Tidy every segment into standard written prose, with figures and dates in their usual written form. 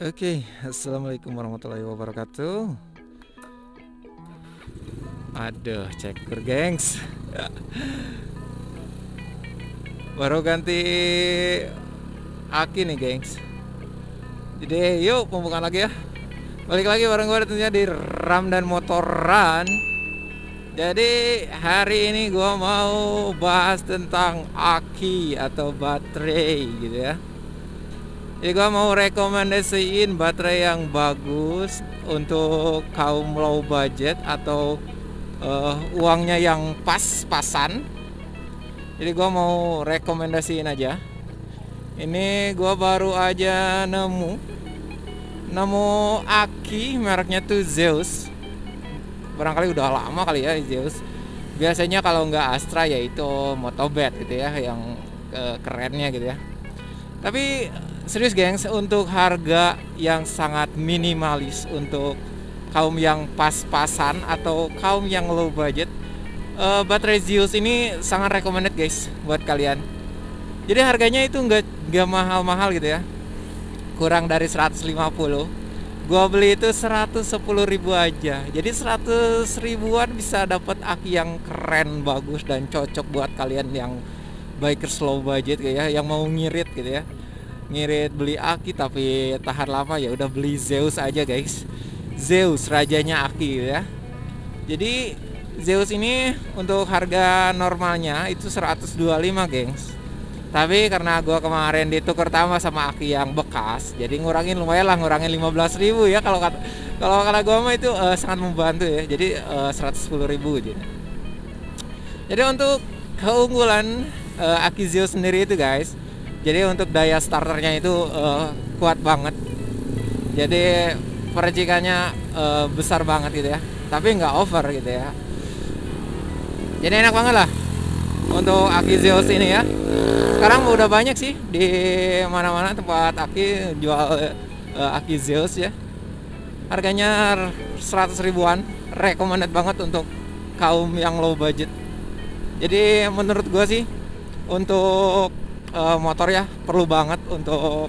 Oke, assalamualaikum warahmatullahi wabarakatuh. Aduh, cekur gengs. Baru ganti aki nih gengs. Jadi yuk pembukaan lagi ya. Balik lagi bareng gue tentunya di Ram dan Motoran. Jadi hari ini gue mau bahas tentang aki atau baterai gitu ya. Jadi gue mau rekomendasiin baterai yang bagus untuk kaum low budget atau uangnya yang pas-pasan. Jadi gue mau rekomendasiin aja. Ini gue baru aja nemu aki mereknya tuh Zeus. Barangkali udah lama kali ya Zeus. Biasanya kalau nggak Astra ya itu Motobet gitu ya, yang kerennya gitu ya. Tapi serius gengs, untuk harga yang sangat minimalis untuk kaum yang pas-pasan atau kaum yang low budget, baterai Zeus ini sangat recommended guys buat kalian. Jadi harganya itu nggak mahal-mahal gitu ya, kurang dari 150. Gua beli itu 110.000 aja. Jadi 100 ribuan bisa dapat aki yang keren, bagus dan cocok buat kalian yang bikers low budget gitu ya, yang mau ngirit gitu ya. Ngirit beli aki tapi tahan lama, ya udah beli Zeus aja guys. Zeus rajanya aki gitu ya. Jadi Zeus ini untuk harga normalnya itu 125 gengs. Tapi karena gua kemarin ditukar tambah sama aki yang bekas, jadi ngurangin lumayan lah, ngurangin 15.000 ya. Kalau kata gua mah itu sangat membantu ya. Jadi 110.000 gitu. Jadi untuk keunggulan aki Zeus sendiri itu guys, jadi untuk daya starternya itu kuat banget. Jadi percikannya besar banget gitu ya, tapi nggak over gitu ya. Jadi enak banget lah untuk aki Zeus ini ya. Sekarang udah banyak sih di mana-mana tempat aki jual aki Zeus ya. Harganya 100 ribuan, recommended banget untuk kaum yang low budget. Jadi menurut gua sih untuk motor ya perlu banget untuk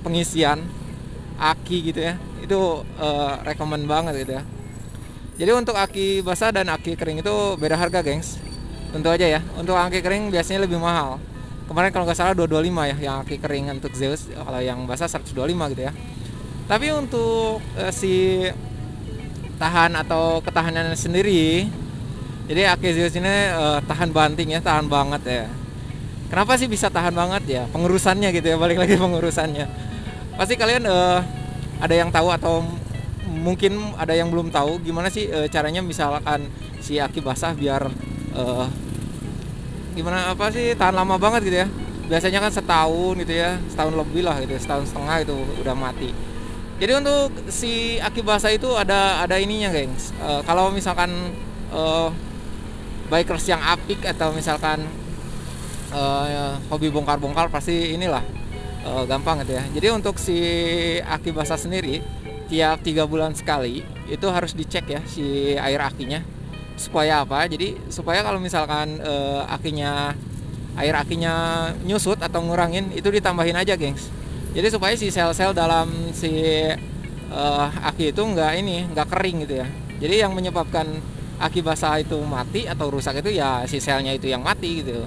pengisian aki gitu ya. Itu recommend banget gitu ya. Jadi untuk aki basah dan aki kering itu beda harga gengs. Tentu aja ya, untuk aki kering biasanya lebih mahal. Kemarin kalau nggak salah 225 ya yang aki kering untuk Zeus. Kalau yang basah 125 gitu ya. Tapi untuk si tahan atau ketahanan sendiri, jadi aki Zeus ini tahan banting ya, tahan banget ya. Kenapa sih bisa tahan banget ya? Pengurusannya gitu ya, balik lagi pengurusannya. Pasti kalian ada yang tahu atau mungkin ada yang belum tahu gimana sih caranya misalkan si aki basah biar gimana apa sih tahan lama banget gitu ya. Biasanya kan setahun gitu ya, setahun lebih lah gitu, setahun setengah itu udah mati. Jadi untuk si aki basah itu ada ininya gengs. Kalau misalkan bikers yang apik atau misalkan hobi bongkar-bongkar pasti inilah gampang gitu ya. Jadi untuk si aki basah sendiri tiap 3 bulan sekali itu harus dicek ya si air akinya. Supaya apa? Jadi supaya kalau misalkan air akinya nyusut atau ngurangin, itu ditambahin aja gengs. Jadi supaya si sel-sel dalam si aki itu nggak kering gitu ya. Jadi yang menyebabkan aki basah itu mati atau rusak itu ya si selnya itu yang mati gitu.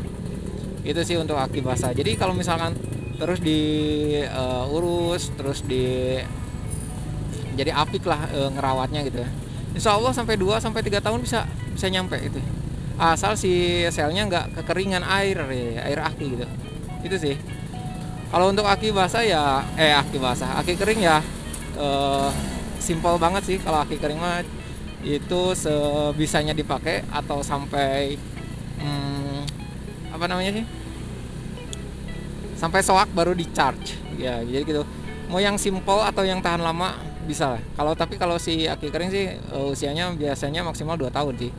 Itu sih untuk aki basah. Jadi kalau misalkan terus diurus, terus jadi apik lah ngerawatnya gitu ya. Insya Allah sampai 2 sampai 3 tahun bisa nyampe itu. Asal si selnya nggak kekeringan air aki gitu. Itu sih. Kalau untuk aki basah ya aki kering ya simple banget sih. Kalau aki kering mah itu sebisanya dipakai atau sampai apa namanya sih? Sampai soak baru di charge. Ya, jadi gitu. Mau yang simple atau yang tahan lama bisa lah. Kalau si aki kering sih usianya biasanya maksimal 2 tahun sih.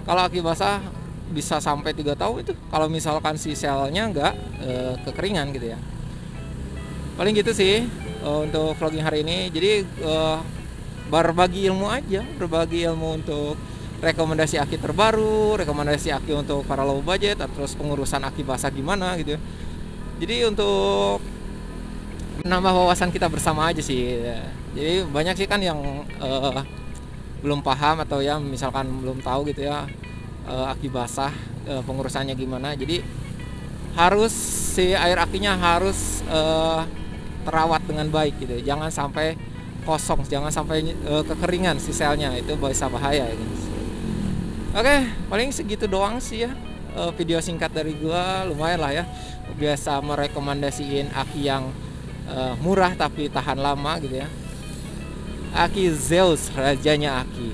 Kalau aki basah bisa sampai 3 tahun itu kalau misalkan si selnya nggak kekeringan gitu ya. Paling gitu sih untuk vlogging hari ini. Jadi berbagi ilmu aja, berbagi ilmu untuk rekomendasi aki terbaru, rekomendasi aki untuk para low budget, terus pengurusan aki basah gimana gitu. Jadi untuk menambah wawasan kita bersama aja sih ya. Jadi banyak sih kan yang belum paham atau ya misalkan belum tahu gitu ya, aki basah pengurusannya gimana. Jadi harus si air akinya harus terawat dengan baik gitu, jangan sampai kosong, jangan sampai kekeringan si selnya, itu bisa bahaya ya guys. Oke, paling segitu doang sih ya, video singkat dari gua. Lumayan lah ya, biasa merekomendasiin aki yang murah tapi tahan lama gitu ya. Aki Zeus, rajanya aki.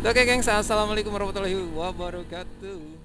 Oke gengs, assalamualaikum warahmatullahi wabarakatuh.